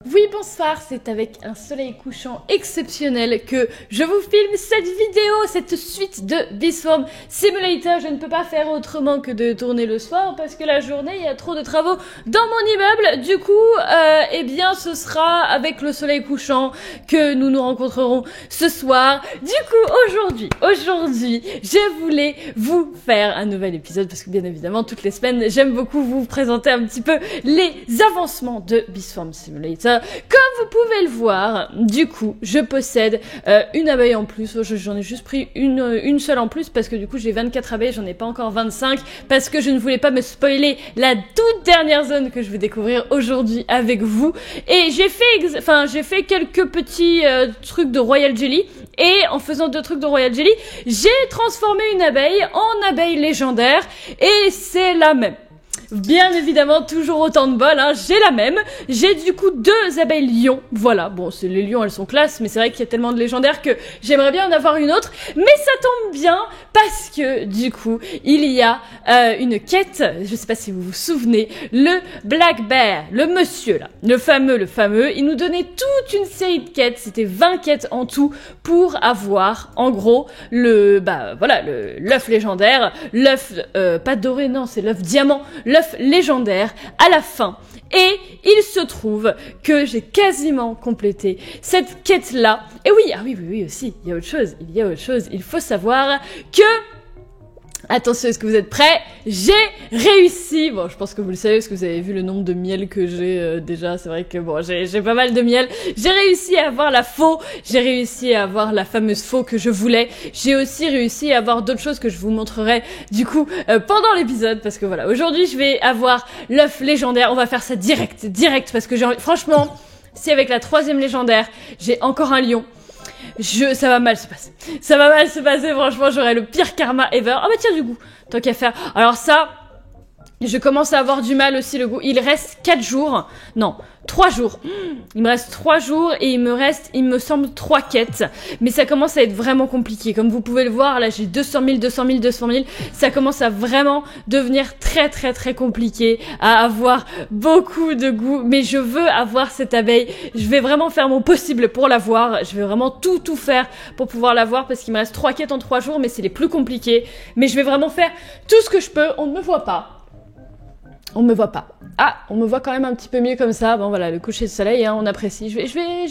Oui, bonsoir, c'est avec un soleil couchant exceptionnel que je vous filme cette vidéo, cette suite de Beeswarm Simulator. Je ne peux pas faire autrement que de tourner le soir parce que la journée, il y a trop de travaux dans mon immeuble. Du coup, eh bien, ce sera avec le soleil couchant que nous nous rencontrerons ce soir. Du coup, aujourd'hui, je voulais vous faire un nouvel épisode parce que bien évidemment, toutes les semaines, j'aime beaucoup vous présenter un petit peu les avancements de Beeswarm Simulator. Comme vous pouvez le voir, du coup, je possède une abeille en plus. J'en ai juste pris une seule en plus parce que du coup, j'ai 24 abeilles, j'en ai pas encore 25 parce que je ne voulais pas me spoiler la toute dernière zone que je vais découvrir aujourd'hui avec vous. Et j'ai fait quelques petits trucs de Royal Jelly. Et en faisant 2 trucs de Royal Jelly, j'ai transformé une abeille en abeille légendaire. Et c'est la même. Bien évidemment, toujours autant de bol, hein, j'ai la même. J'ai du coup 2 abeilles lions, voilà. Bon, les lions, elles sont classe, mais c'est vrai qu'il y a tellement de légendaires que j'aimerais bien en avoir une autre. Mais ça tombe bien, parce que du coup, il y a une quête, je sais pas si vous vous souvenez, le Black Bear, le monsieur là, le fameux, il nous donnait toute une série de quêtes, c'était 20 quêtes en tout, pour avoir, en gros, l'œuf légendaire, l'œuf, pas doré, non, c'est l'œuf diamant, l'œuf légendaire à la fin. Et il se trouve que j'ai quasiment complété cette quête-là. Et oui aussi, il y a autre chose. Il faut savoir que... Attention, est-ce que vous êtes prêts? J'ai réussi. Bon, je pense que vous le savez parce que vous avez vu le nombre de miel que j'ai déjà. C'est vrai que bon, j'ai pas mal de miel. J'ai réussi à avoir la faux. J'ai réussi à avoir la fameuse faux que je voulais. J'ai aussi réussi à avoir d'autres choses que je vous montrerai du coup pendant l'épisode parce que voilà. Aujourd'hui, je vais avoir l'œuf légendaire. On va faire ça direct parce que franchement, si avec la 3e légendaire, j'ai encore un lion. Ça va mal se passer, franchement, j'aurai le pire karma ever. Ah bah tiens, du coup, tant qu'à faire. Alors ça, je commence à avoir du mal aussi, le goût. Il reste 4 jours. Non, 3 jours. Il me reste 3 jours et il me semble 3 quêtes. Mais ça commence à être vraiment compliqué. Comme vous pouvez le voir, là, j'ai 200 000. Ça commence à vraiment devenir très compliqué, à avoir beaucoup de goût. Mais je veux avoir cette abeille. Je vais vraiment faire mon possible pour l'avoir. Je vais vraiment tout faire pour pouvoir l'avoir parce qu'il me reste 3 quêtes en 3 jours, mais c'est les plus compliqués. Mais je vais vraiment faire tout ce que je peux. On ne me voit pas. On me voit pas. Ah, on me voit quand même un petit peu mieux comme ça. Bon voilà, le coucher de soleil, hein, on apprécie. Je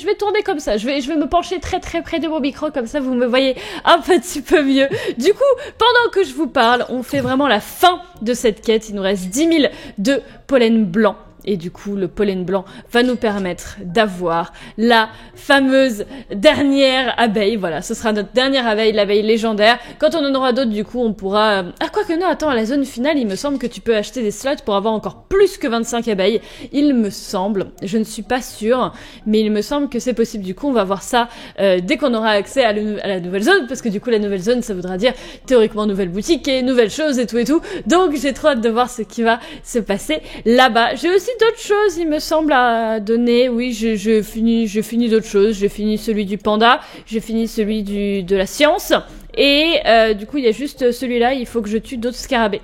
vais tourner comme ça. Je vais me pencher très près de mon micro comme ça, vous me voyez un petit peu mieux. Du coup, pendant que je vous parle, on fait vraiment la fin de cette quête. Il nous reste 10 000 de pollen blanc. Et du coup, le pollen blanc va nous permettre d'avoir la fameuse dernière abeille. Voilà, ce sera notre dernière abeille, l'abeille légendaire. Quand on en aura d'autres, du coup, on pourra... Ah, quoi que non, attends, à la zone finale, il me semble que tu peux acheter des slots pour avoir encore plus que 25 abeilles. Il me semble, je ne suis pas sûre, mais il me semble que c'est possible. Du coup, on va voir ça dès qu'on aura accès à la nouvelle zone, parce que du coup, la nouvelle zone, ça voudra dire théoriquement nouvelle boutique et nouvelles choses et tout. Donc, j'ai trop hâte de voir ce qui va se passer là-bas. J'ai aussi d'autres choses, il me semble, à donner. Oui, je finis d'autres choses. J'ai fini celui du panda, j'ai fini celui de la science. Et du coup, il y a juste celui-là, il faut que je tue d'autres scarabées.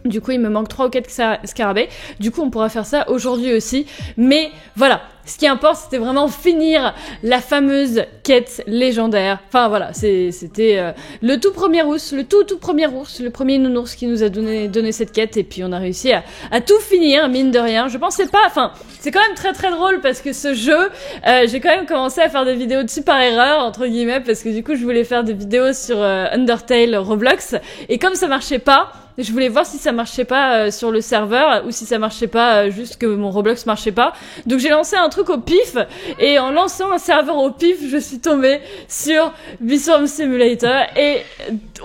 Du coup, il me manque 3 ou 4 scarabées. Du coup, on pourra faire ça aujourd'hui aussi. Mais voilà, ce qui importe, c'était vraiment finir la fameuse quête légendaire. Enfin voilà, c'était le tout premier ours, le premier nounours qui nous a donné cette quête. Et puis on a réussi à tout finir, mine de rien. Je pensais pas, enfin, c'est quand même très drôle parce que ce jeu, j'ai quand même commencé à faire des vidéos dessus par erreur, entre guillemets, parce que du coup, je voulais faire des vidéos sur Undertale Roblox. Et comme ça marchait pas, je voulais voir si ça marchait pas sur le serveur ou si ça marchait pas juste que mon Roblox marchait pas. Donc j'ai lancé un truc au pif et en lançant un serveur au pif, je suis tombée sur Beeswarm Simulator et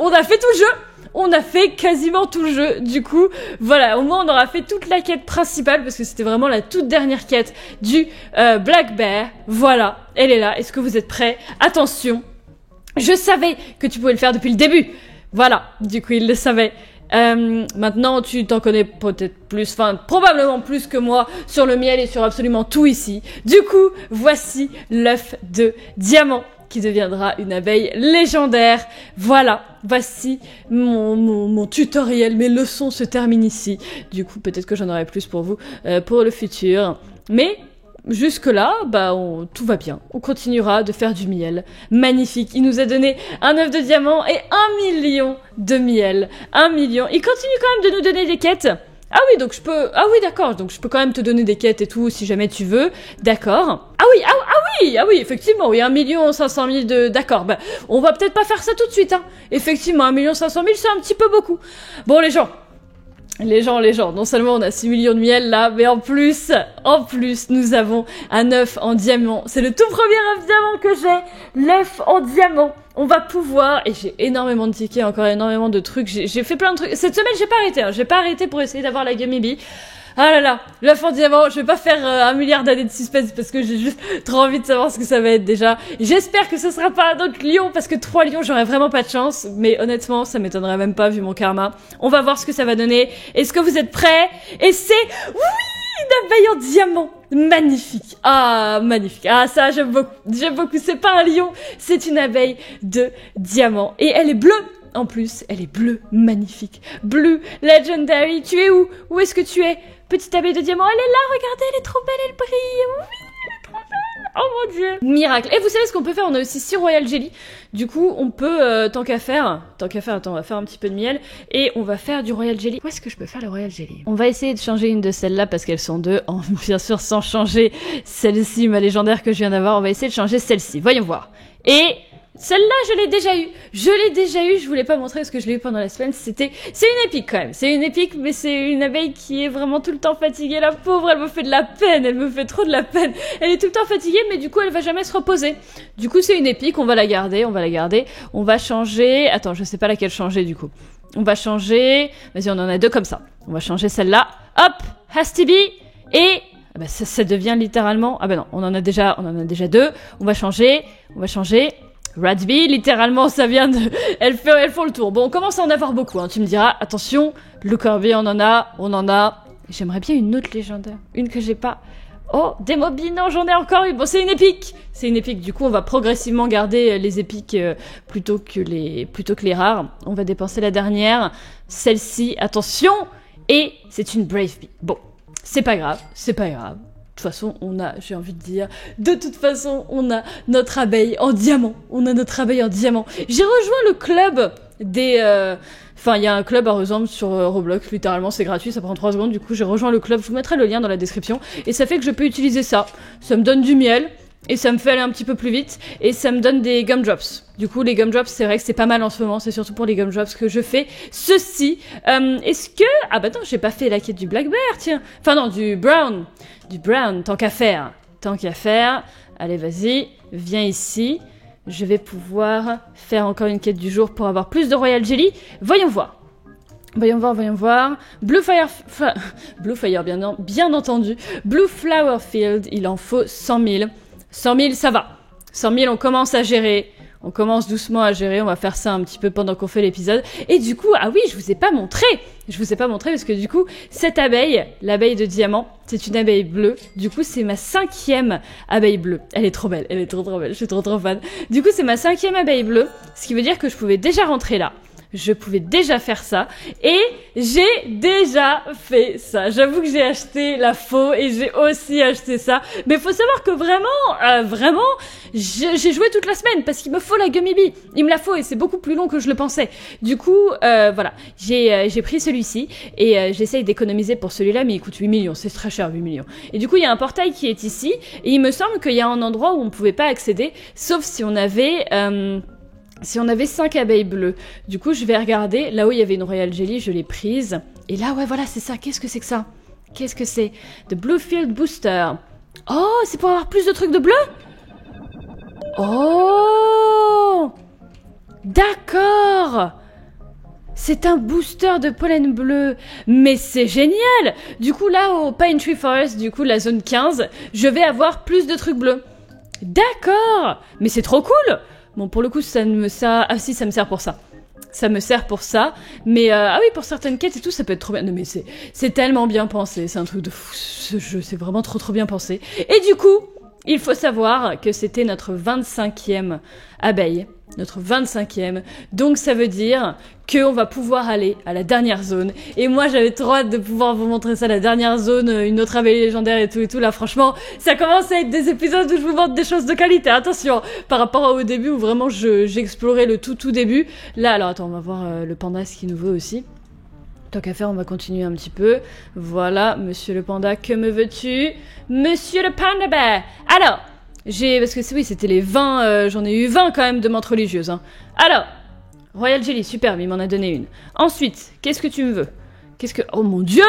on a fait tout le jeu. On a fait quasiment tout le jeu. Du coup, voilà, au moins on aura fait toute la quête principale parce que c'était vraiment la toute dernière quête du Black Bear. Voilà, elle est là. Est-ce que vous êtes prêts? Attention. Je savais que tu pouvais le faire depuis le début. Voilà, du coup il le savait. Maintenant, tu t'en connais peut-être plus, enfin, probablement plus que moi sur le miel et sur absolument tout ici. Du coup, voici l'œuf de diamant qui deviendra une abeille légendaire. Voilà, voici mon tutoriel, mes leçons se terminent ici. Du coup, peut-être que j'en aurai plus pour vous pour le futur. Mais jusque-là, tout va bien. On continuera de faire du miel. Magnifique. Il nous a donné un œuf de diamant et 1 million de miel. 1 million. Il continue quand même de nous donner des quêtes. Ah oui, donc je peux... Ah oui, d'accord. Donc je peux quand même te donner des quêtes et tout, si jamais tu veux. D'accord. Ah oui, effectivement, oui, 1 500 000 de... D'accord, on va peut-être pas faire ça tout de suite, hein. Effectivement, 1 500 000, c'est un petit peu beaucoup. Bon, les gens, non seulement on a 6 millions de miel là, mais en plus, nous avons un œuf en diamant. C'est le tout premier œuf diamant que j'ai, l'œuf en diamant. On va pouvoir, et j'ai énormément de tickets, encore énormément de trucs, j'ai fait plein de trucs. Cette semaine, j'ai pas arrêté pour essayer d'avoir la Gummy Bee. Ah là là, l'œuf en diamant, je vais pas faire 1 milliard d'années de suspense parce que j'ai juste trop envie de savoir ce que ça va être déjà. J'espère que ce sera pas un autre lion parce que 3 lions, j'aurais vraiment pas de chance. Mais honnêtement, ça m'étonnerait même pas vu mon karma. On va voir ce que ça va donner. Est-ce que vous êtes prêts? Et c'est... Oui, une abeille en diamant. Magnifique. Ah, magnifique. Ah, ça, j'aime beaucoup. J'aime beaucoup. C'est pas un lion, c'est une abeille de diamant. Et elle est bleue. En plus, elle est bleue, magnifique. Blue, legendary. Tu es où? Où est-ce que tu es? Petite abeille de diamant, elle est là, regardez, elle est trop belle, elle brille. Oui, elle est trop belle. Oh mon dieu. Miracle. Et vous savez ce qu'on peut faire? On a aussi 6 Royal Jelly. Du coup, on peut, tant qu'à faire, attends, on va faire un petit peu de miel. Et on va faire du Royal Jelly. Où est-ce que je peux faire le Royal Jelly? On va essayer de changer une de celles-là parce qu'elles sont deux. Bien sûr, sans changer celle-ci, ma légendaire que je viens d'avoir. On va essayer de changer celle-ci. Voyons voir. Et... celle-là, je l'ai déjà eu. Je voulais pas montrer parce que je l'ai eu pendant la semaine. C'est une épique quand même. C'est une épique, mais c'est une abeille qui est vraiment tout le temps fatiguée. La pauvre, elle me fait de la peine. Elle me fait trop de la peine. Elle est tout le temps fatiguée, mais du coup, elle va jamais se reposer. Du coup, c'est une épique. On va la garder. On va changer. Attends, je sais pas laquelle changer du coup. On va changer. Vas-y, on en a 2 comme ça. On va changer celle-là. Hop, Hasty Bee. Et ça devient littéralement. Ah non, on en a déjà 2. On va changer. Radby, littéralement, ça vient de... Elles font le tour. Bon, on commence à en avoir beaucoup, hein. Tu me diras, attention, le corbeau, on en a. J'aimerais bien une autre légendaire. Une que j'ai pas. Oh, des Moby, non, j'en ai encore une. Bon, c'est une épique. Du coup, on va progressivement garder les épiques plutôt que les rares. On va dépenser la dernière. Celle-ci, attention. Et c'est une Brave Bee. Bon, c'est pas grave. De toute façon, on a notre abeille en diamant. J'ai rejoint le club des... Enfin, il y a un club à rejoindre sur Roblox, littéralement, c'est gratuit, ça prend 3 secondes. Du coup, j'ai rejoint le club, je vous mettrai le lien dans la description. Et ça fait que je peux utiliser ça. Ça me donne du miel, et ça me fait aller un petit peu plus vite, et ça me donne des gumdrops. Du coup, les gumdrops, c'est vrai que c'est pas mal en ce moment, c'est surtout pour les gumdrops que je fais ceci. Est-ce que... Ah bah non, j'ai pas fait la quête du Black Bear, tiens. Enfin non, du Brown, tant qu'à faire. Allez, vas-y, viens ici. Je vais pouvoir faire encore une quête du jour pour avoir plus de Royal Jelly. Voyons voir. Blue Fire, bien entendu. Blue Flower Field, il en faut 100 000. 100 000, ça va. 100 000, on commence à gérer. On commence doucement à gérer, on va faire ça un petit peu pendant qu'on fait l'épisode. Et du coup, ah oui, je vous ai pas montré parce que du coup, cette abeille, l'abeille de diamant, c'est une abeille bleue. Du coup, c'est ma 5e abeille bleue. Elle est trop belle, trop belle, je suis trop fan. Du coup, c'est ma 5e abeille bleue, ce qui veut dire que je pouvais déjà rentrer là. Je pouvais déjà faire ça, et j'ai déjà fait ça. J'avoue que j'ai acheté la faux, et j'ai aussi acheté ça. Mais faut savoir que vraiment, j'ai joué toute la semaine, parce qu'il me faut la Gummy Bee. Il me la faut, et c'est beaucoup plus long que je le pensais. Du coup, voilà, j'ai pris celui-ci, et j'essaye d'économiser pour celui-là, mais il coûte 8 millions, c'est très cher, 8 millions. Et du coup, il y a un portail qui est ici, et il me semble qu'il y a un endroit où on pouvait pas accéder, sauf si on avait... 5 abeilles bleues. Du coup, je vais regarder. Là où il y avait une Royal Jelly, je l'ai prise. Et là, ouais, voilà, c'est ça. Qu'est-ce que c'est que ça? Qu'est-ce que c'est? The Bluefield Booster. Oh, c'est pour avoir plus de trucs de bleu? Oh! D'accord! C'est un booster de pollen bleu. Mais c'est génial! Du coup, là, au Pine Tree Forest, du coup, la zone 15, je vais avoir plus de trucs bleus. D'accord! Mais c'est trop cool! Bon, pour le coup, ça ne me sert... Ah si, ça me sert pour ça. Ça me sert pour ça. Mais, ah oui, pour certaines quêtes et tout, ça peut être trop bien. Non, mais c'est tellement bien pensé. C'est un truc de fou. Ce jeu, c'est vraiment trop bien pensé. Et du coup, il faut savoir que c'était notre 25e abeille. notre 25e. Donc ça veut dire qu'on va pouvoir aller à la dernière zone. Et moi j'avais trop hâte de pouvoir vous montrer ça, la dernière zone, une autre abeille légendaire et tout. Là franchement, ça commence à être des épisodes où je vous montre des choses de qualité. Attention, par rapport au début où vraiment j'explorais le tout début. Là, alors attends, on va voir le panda ce qu'il nous veut aussi. Tant qu'à faire, on va continuer un petit peu. Voilà, monsieur le panda, que me veux-tu? Monsieur le panda bear. Alors, parce que oui, c'était les 20, j'en ai eu 20 quand même de menthes religieuses. Hein. Alors, Royal Jelly, superbe, il m'en a donné une. Ensuite, qu'est-ce que tu me veux? Oh mon Dieu!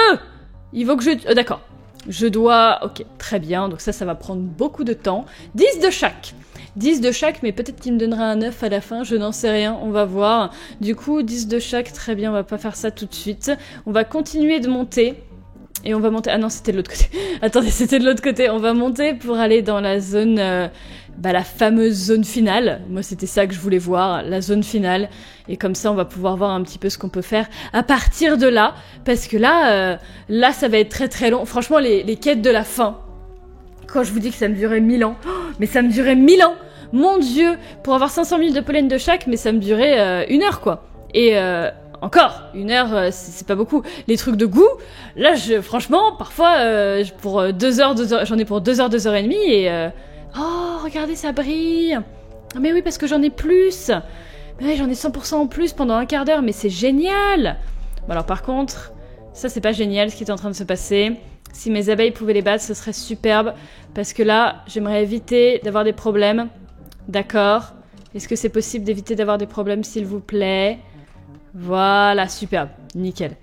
Il faut que je... d'accord. Je dois... Ok, très bien, donc ça va prendre beaucoup de temps. 10 de chaque. 10 de chaque, mais peut-être qu'il me donnera un 9 à la fin, je n'en sais rien, on va voir. Du coup, 10 de chaque, très bien, on va pas faire ça tout de suite. On va continuer de monter. Et on va monter... Ah non, c'était de l'autre côté. Attendez, c'était de l'autre côté. On va monter pour aller dans la zone... la fameuse zone finale. Moi, c'était ça que je voulais voir, la zone finale. Et comme ça, on va pouvoir voir un petit peu ce qu'on peut faire à partir de là. Parce que là, ça va être très très long. Franchement, les quêtes de la fin... Quand je vous dis que ça me durait 1000 ans... mais ça me durait 1000 ans! Mon Dieu! Pour avoir 500 000 de pollen de chaque, mais ça me durait 1 heure, quoi. Et... encore, 1 heure, c'est pas beaucoup. Les trucs de goût, là, franchement, parfois, pour 2 heures, j'en ai pour 2 heures, 2 heures et demie, et... oh, regardez, ça brille. Mais oui, parce que j'en ai plus. Mais ouais, j'en ai 100% en plus pendant un quart d'heure, mais c'est génial. Bon, alors par contre, ça, c'est pas génial, ce qui est en train de se passer. Si mes abeilles pouvaient les battre, ce serait superbe, parce que là, j'aimerais éviter d'avoir des problèmes. D'accord. Est-ce que c'est possible d'éviter d'avoir des problèmes, s'il vous plaît? Voilà, superbe, nickel.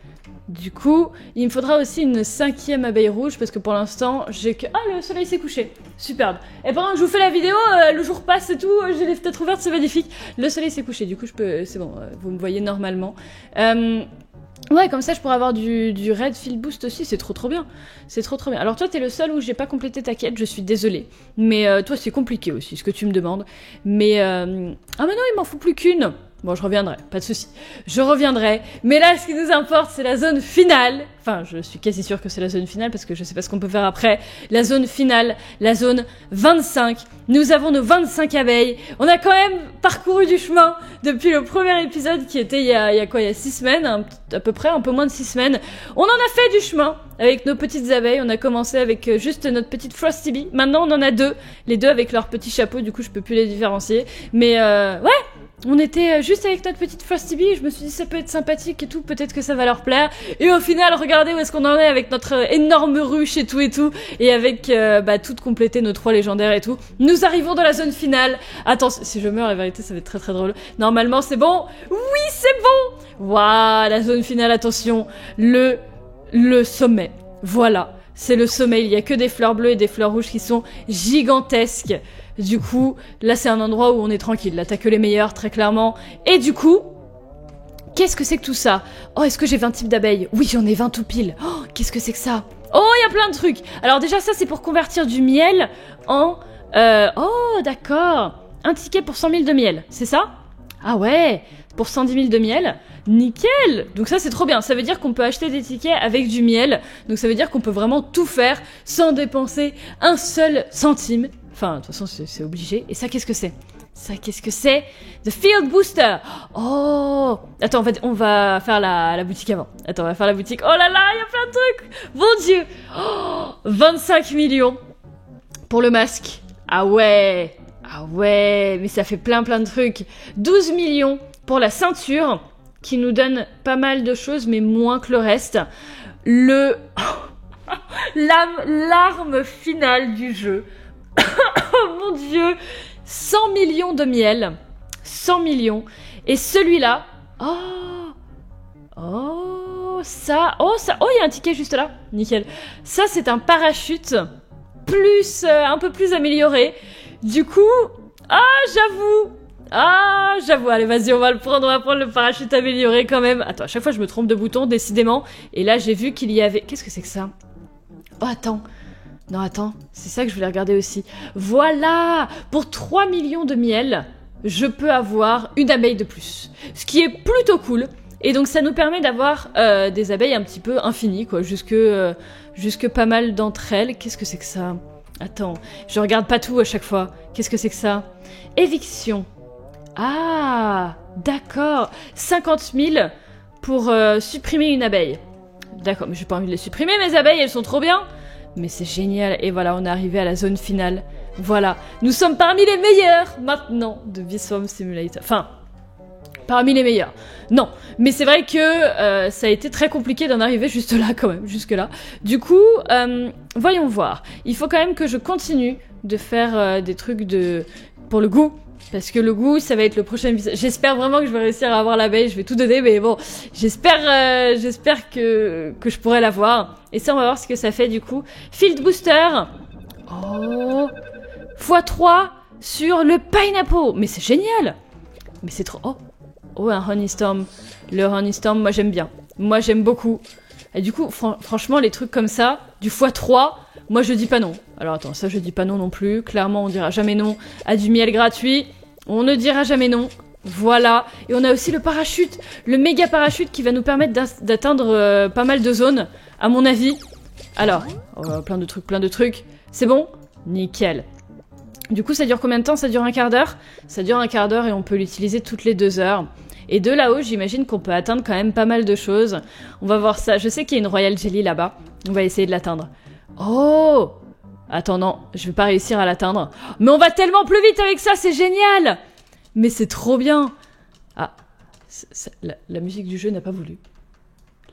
Du coup, il me faudra aussi une 5e abeille rouge, parce que pour l'instant, j'ai que... Ah, le soleil s'est couché, superbe. Et pendant que je vous fais la vidéo, le jour passe et tout, j'ai les fenêtres ouvertes, c'est magnifique. Le soleil s'est couché, du coup, je peux... C'est bon, vous me voyez normalement. Ouais, comme ça, je pourrais avoir du Red Field Boost aussi, c'est trop bien. C'est trop bien. Alors toi, t'es le seul où j'ai pas complété ta quête, je suis désolée. Mais toi, c'est compliqué aussi, ce que tu me demandes. Mais... Ah mais non, il m'en faut plus qu'une. Bon, je reviendrai, pas de souci. Je reviendrai. Mais là, ce qui nous importe, c'est la zone finale. Enfin, je suis quasi sûre que c'est la zone finale parce que je sais pas ce qu'on peut faire après. La zone finale, la zone 25. Nous avons nos 25 abeilles. On a quand même parcouru du chemin depuis le premier épisode qui était il y a quoi, il y a 6 semaines, à peu près, un peu moins de 6 semaines. On en a fait du chemin avec nos petites abeilles. On a commencé avec juste notre petite Frosty Bee. Maintenant, on en a 2. Les 2 avec leur petit chapeau, du coup, je peux plus les différencier. Mais ouais, on était juste avec notre petite Frosty Bee, je me suis dit ça peut être sympathique et tout, peut-être que ça va leur plaire. Et au final, regardez où est-ce qu'on en est avec notre énorme ruche et tout, et avec tout complété, nos 3 légendaires et tout. Nous arrivons dans la zone finale. Attends, si je meurs, la vérité, ça va être très très drôle. Normalement, c'est bon. Oui, c'est bon. Waouh, la zone finale, attention. Le sommet. Voilà, c'est le sommet. Il y a que des fleurs bleues et des fleurs rouges qui sont gigantesques. Du coup, là, c'est un endroit où on est tranquille. Là, t'as que les meilleurs, très clairement. Et du coup, qu'est-ce que c'est que tout ça? Oh, est-ce que j'ai 20 types d'abeilles? Oui, j'en ai 20 tout pile. Oh, qu'est-ce que c'est que ça? Oh, il y a plein de trucs. Alors déjà, ça, c'est pour convertir du miel en... oh, d'accord. Un ticket pour 100 000 de miel, c'est ça? Ah ouais, pour 110 000 de miel. Nickel. Donc ça, c'est trop bien. Ça veut dire qu'on peut acheter des tickets avec du miel. Donc ça veut dire qu'on peut vraiment tout faire sans dépenser un seul centime. Enfin, de toute façon, c'est obligé. Et ça, qu'est-ce que c'est? Ça, qu'est-ce que c'est? The Field Booster. Oh. Attends, on va faire la boutique avant. Attends, on va faire la boutique. Oh là là, il y a plein de trucs. Mon Dieu. Oh, 25 millions pour le masque. Ah ouais. Ah ouais. Mais ça fait plein de trucs. 12 millions pour la ceinture, qui nous donne pas mal de choses, mais moins que le reste. L'arme finale du jeu. Oh mon Dieu, 100 millions de miel. 100 millions. Et celui-là... ça, il y a un ticket juste là. Nickel. Ça, c'est un parachute plus, un peu plus amélioré. Du coup... j'avoue. Allez, vas-y, on va prendre le parachute amélioré quand même. Attends, à chaque fois, je me trompe de bouton, décidément. Et là, j'ai vu qu'il y avait... Qu'est-ce que c'est que ça? Oh, attends. Non, attends, c'est ça que je voulais regarder aussi. Voilà! Pour 3 millions de miel, je peux avoir une abeille de plus. Ce qui est plutôt cool. Et donc, ça nous permet d'avoir des abeilles un petit peu infinies, quoi. Jusque pas mal d'entre elles. Qu'est-ce que c'est que ça? Attends, je regarde pas tout à chaque fois. Qu'est-ce que c'est que ça? Éviction. Ah, d'accord. 50 000 pour supprimer une abeille. D'accord, mais j'ai pas envie de les supprimer, mes abeilles, elles sont trop bien. Mais c'est génial. Et voilà, on est arrivé à la zone finale. Voilà, nous sommes parmi les meilleurs maintenant de Bee Swarm Simulator. Enfin, parmi les meilleurs. Non, mais c'est vrai que ça a été très compliqué d'en arriver juste là quand même, jusque là. Du coup, voyons voir. Il faut quand même que je continue de faire des trucs pour le goût. Parce que le goût, ça va être le prochain visage. J'espère vraiment que je vais réussir à avoir l'abeille. Je vais tout donner, mais bon, j'espère que je pourrai l'avoir. Et ça, on va voir ce que ça fait du coup. Field Booster. Oh, x3 sur le Pineapple. Mais c'est génial. Mais c'est trop... Oh, un Honey Storm. Le Honey Storm, moi j'aime bien. Moi j'aime beaucoup. Et du coup, franchement, les trucs comme ça, du x3, moi je dis pas non. Alors attends, ça je dis pas non plus. Clairement, on dira jamais non à du miel gratuit. On ne dira jamais non. Voilà. Et on a aussi le parachute. Le méga parachute qui va nous permettre d'atteindre pas mal de zones, à mon avis. Alors, plein de trucs. C'est bon? Nickel. Du coup, ça dure combien de temps? Ça dure un quart d'heure? Ça dure un quart d'heure et on peut l'utiliser toutes les 2 heures. Et de là-haut, j'imagine qu'on peut atteindre quand même pas mal de choses. On va voir ça. Je sais qu'il y a une Royal Jelly là-bas. On va essayer de l'atteindre. Oh! Attends, non, je vais pas réussir à l'atteindre. Mais on va tellement plus vite avec ça, c'est génial! Mais c'est trop bien! Ah, la musique du jeu n'a pas voulu.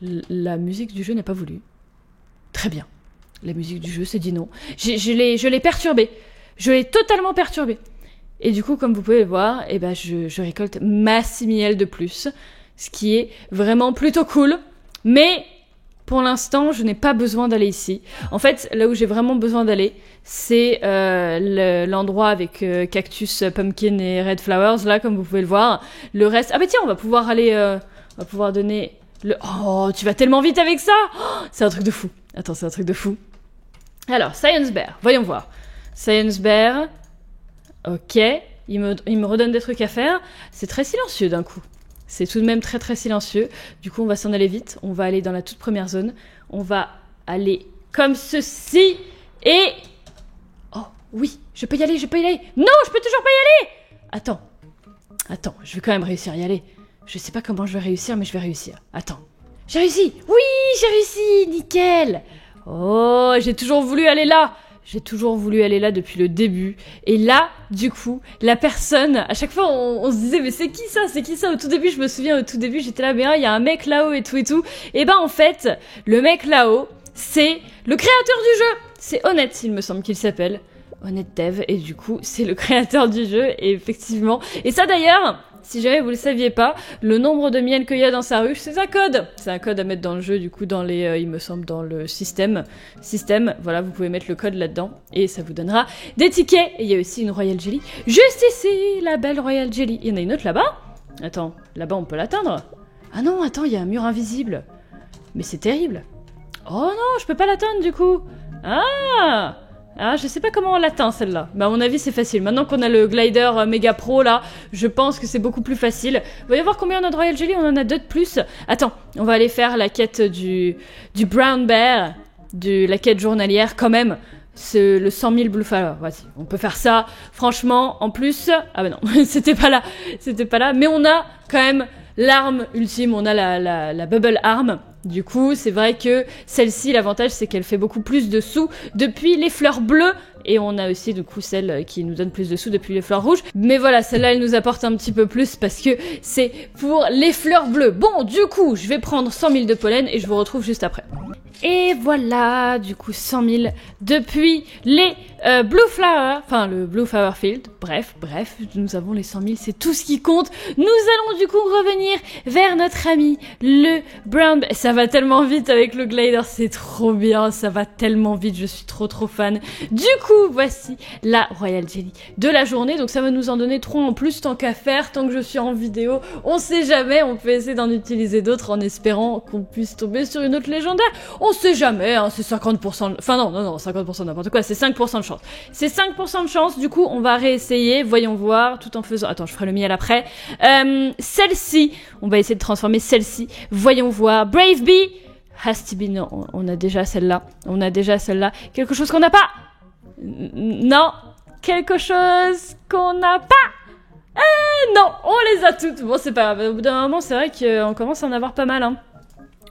La musique du jeu n'a pas voulu. Très bien. La musique du jeu s'est dit non. Je l'ai perturbée. Je l'ai totalement perturbée. Et du coup, comme vous pouvez le voir, eh ben, je récolte ma 6 miel de plus. Ce qui est vraiment plutôt cool. Mais... pour l'instant, je n'ai pas besoin d'aller ici. En fait, là où j'ai vraiment besoin d'aller, c'est l'endroit avec cactus, pumpkin et red flowers, là, comme vous pouvez le voir. Le reste... Ah bah tiens, on va pouvoir aller... on va pouvoir donner... Oh, tu vas tellement vite avec ça! Oh, c'est un truc de fou. Attends, c'est un truc de fou. Alors, Science Bear, voyons voir. Science Bear... Ok, il me redonne des trucs à faire. C'est très silencieux d'un coup. C'est tout de même très très silencieux. Du coup, on va s'en aller vite. On va aller dans la toute première zone. On va aller comme ceci. Et... oh, oui, je peux y aller, je peux y aller. Non, je peux toujours pas y aller. Attends, je vais quand même réussir à y aller. Je sais pas comment je vais réussir, mais je vais réussir. Attends, j'ai réussi. Oui, j'ai réussi, nickel. Oh, j'ai toujours voulu aller là. J'ai toujours voulu aller là depuis le début. Et là, du coup, la personne... À chaque fois, on se disait, mais c'est qui ça? C'est qui ça? Au tout début, je me souviens, au tout début, j'étais là, mais il y a un mec là-haut et tout et tout. Et ben, en fait, le mec là-haut, c'est le créateur du jeu. C'est Honnête, il me semble qu'il s'appelle. Honnête Dev. Et du coup, c'est le créateur du jeu. Et effectivement... Et ça, d'ailleurs... si jamais vous le saviez pas, le nombre de miel qu'il y a dans sa ruche, c'est un code. C'est un code à mettre dans le jeu, du coup, dans les, il me semble, dans le système. Voilà, vous pouvez mettre le code là-dedans et ça vous donnera des tickets. Et il y a aussi une Royal Jelly. Juste ici, la belle Royal Jelly. Il y en a une autre là-bas? Attends, là-bas on peut l'atteindre? Ah non, attends, il y a un mur invisible. Mais c'est terrible. Oh non, je peux pas l'atteindre du coup. Ah, je sais pas comment on l'atteint celle-là. Mais à mon avis c'est facile. Maintenant qu'on a le glider méga pro là, je pense que c'est beaucoup plus facile. Voyez voir combien on a de Royal Jelly, on en a 2 de plus. Attends, on va aller faire la quête du Brown Bear, la quête journalière quand même. C'est le 100 000 Blue Flower. Vas-y, on peut faire ça. Franchement, en plus... ah bah non, c'était pas là. Mais on a quand même l'arme ultime, on a la Bubble Arm. Du coup, c'est vrai que celle-ci, l'avantage, c'est qu'elle fait beaucoup plus de sous depuis les fleurs bleues. Et on a aussi, du coup, celle qui nous donne plus de sous depuis les fleurs rouges. Mais voilà, celle-là, elle nous apporte un petit peu plus parce que c'est pour les fleurs bleues. Bon, du coup, je vais prendre 100 000 de pollen et je vous retrouve juste après. Et voilà, du coup, 100 000 depuis les Blue Flower, enfin le Blue Flower Field. Bref, nous avons les 100 000, c'est tout ce qui compte. Nous allons du coup revenir vers notre ami, le Brown... Ça va tellement vite avec le glider, c'est trop bien, ça va tellement vite, je suis trop fan. Du coup, voici la Royal Jelly de la journée, donc ça va nous en donner 3 en plus, tant qu'à faire, tant que je suis en vidéo. On sait jamais, on peut essayer d'en utiliser d'autres en espérant qu'on puisse tomber sur une autre légendaire. On sait jamais, hein, c'est 50%... Enfin non, 50% n'importe quoi, c'est 5% de chance. C'est 5% de chance, du coup, on va réessayer, voyons voir, tout en faisant... Attends, je ferai le miel après. Celle-ci, on va essayer de transformer celle-ci, voyons voir. Brave Bee, has to be... Non, on a déjà celle-là. Quelque chose qu'on n'a pas. Non, quelque chose qu'on n'a pas. non, on les a toutes. Bon, c'est pas grave. Au bout d'un moment, c'est vrai qu'on commence à en avoir pas mal, hein.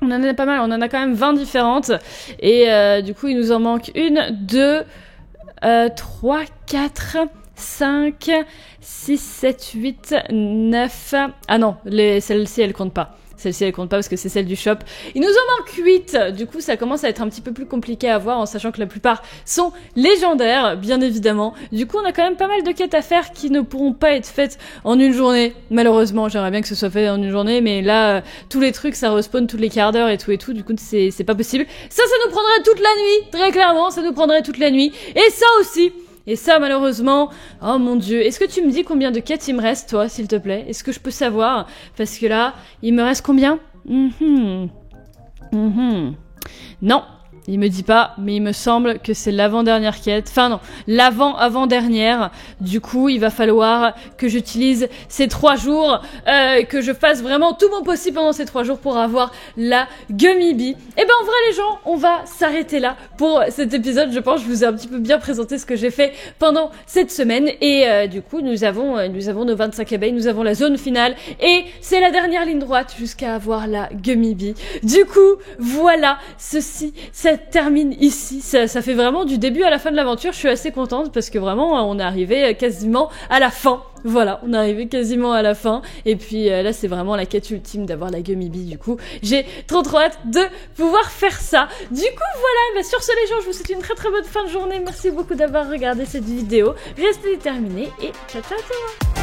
On en a pas mal, on en a quand même 20 différentes. Et du coup, il nous en manque 1, 2, 3, 4, 5, 6, 7, 8, 9... Ah non, celle-ci, elle compte pas. Celle-ci, elle compte pas parce que c'est celle du shop. Il nous en manque 8. Du coup, ça commence à être un petit peu plus compliqué à voir en sachant que la plupart sont légendaires, bien évidemment. Du coup, on a quand même pas mal de quêtes à faire qui ne pourront pas être faites en une journée. Malheureusement, j'aimerais bien que ce soit fait en une journée, mais là, tous les trucs, ça respawn tous les quarts d'heure et tout. Du coup, c'est pas possible. Ça nous prendrait toute la nuit. Très clairement, ça nous prendrait toute la nuit. Et ça aussi. Et ça, malheureusement, oh mon dieu, est-ce que tu me dis combien de quêtes il me reste, toi, s'il te plaît? Est-ce que je peux savoir? Parce que là, il me reste combien? Non, il me dit pas, mais il me semble que c'est l'avant-dernière quête. Enfin non, l'avant-avant-dernière. Du coup, il va falloir que j'utilise ces 3 jours, que je fasse vraiment tout mon possible pendant ces 3 jours pour avoir la Gummy Bee. Et ben en vrai les gens, on va s'arrêter là pour cet épisode. Je pense que je vous ai un petit peu bien présenté ce que j'ai fait pendant cette semaine. Et du coup, nous avons nos 25 abeilles, nous avons la zone finale. Et c'est la dernière ligne droite jusqu'à avoir la Gummy Bee. Du coup, voilà, ça termine ici. Ça fait vraiment du début à la fin de l'aventure. Je suis assez contente parce que vraiment, on est arrivé quasiment à la fin. Voilà, on est arrivé quasiment à la fin. Et puis là, c'est vraiment la quête ultime d'avoir la Gummy Bee. Du coup, j'ai trop hâte de pouvoir faire ça. Du coup, voilà, bah, sur ce les gens, je vous souhaite une très bonne fin de journée. Merci beaucoup d'avoir regardé cette vidéo. Restez déterminés et ciao ciao ciao.